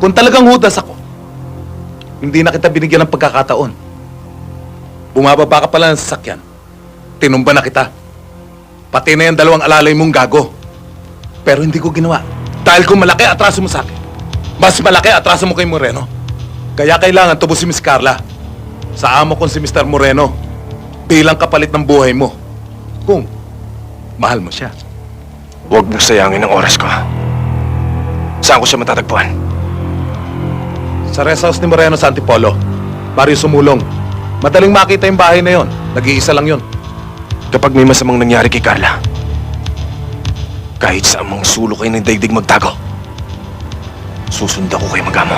Kung talagang hudas ako, hindi na kita binigyan ng pagkakataon. Bumababa ka pala ng sasakyan. Tinumba na kita. Pati na yung dalawang alalay mong gago. Pero hindi ko ginawa. Dahil kung malaki atraso mo sa akin, mas malaki atraso mo kay Moreno. Kaya kailangan tubusin si Miss Carla sa amo kong si Mr. Moreno bilang kapalit ng buhay mo. Kung mahal mo siya. Huwag mong sayangin ang oras ko. Saan ko siya matatagpuan? Sa rest house ni Moreno sa Antipolo, Barrio Sumulong. Madaling makita yung bahay na yon. Nag-iisa lang yon. Kapag may masamang nangyari kay Carla, kahit saan mong sulok kayo ng daigdig magtago, susundan ko kayo mag-amo.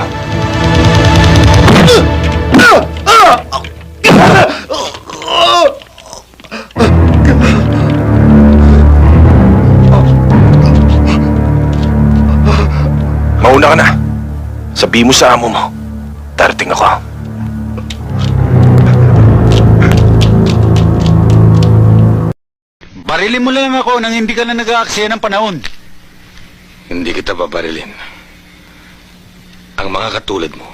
Mauna ka na. Sabi mo sa amo mo, darating ako. Barilin mo lang ako nang hindi ka na nag-aaksaya ng panahon. Hindi kita babarilin. Ang mga katulad mo,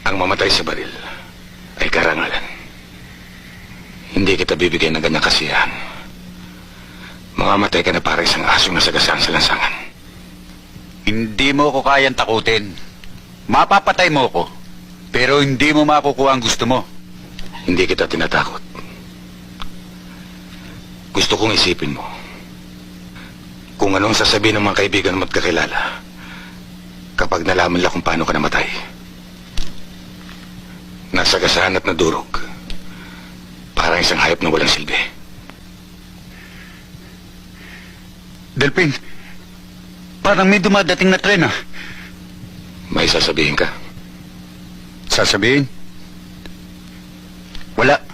ang mamatay sa baril, ay karangalan. Hindi kita bibigyan ng ganyang kasiyahan. Mamamatay ka na para isang asong nasagasaan sa lansangan. Hindi mo ko kayang takutin. Mapapatay mo ko, pero hindi mo makukuha ang gusto mo. Hindi kita tinatakot. Gusto kong isipin mo kung anong sasabihin ng mga kaibigan mo at kakilala kapag nalaman nila kung paano ka namatay. Nasagasaan at nadurog. Parang isang hayop na walang silbi. Delpin, parang may dumadating na tren ah. May sasabihin ka? Sasabihin? Wala.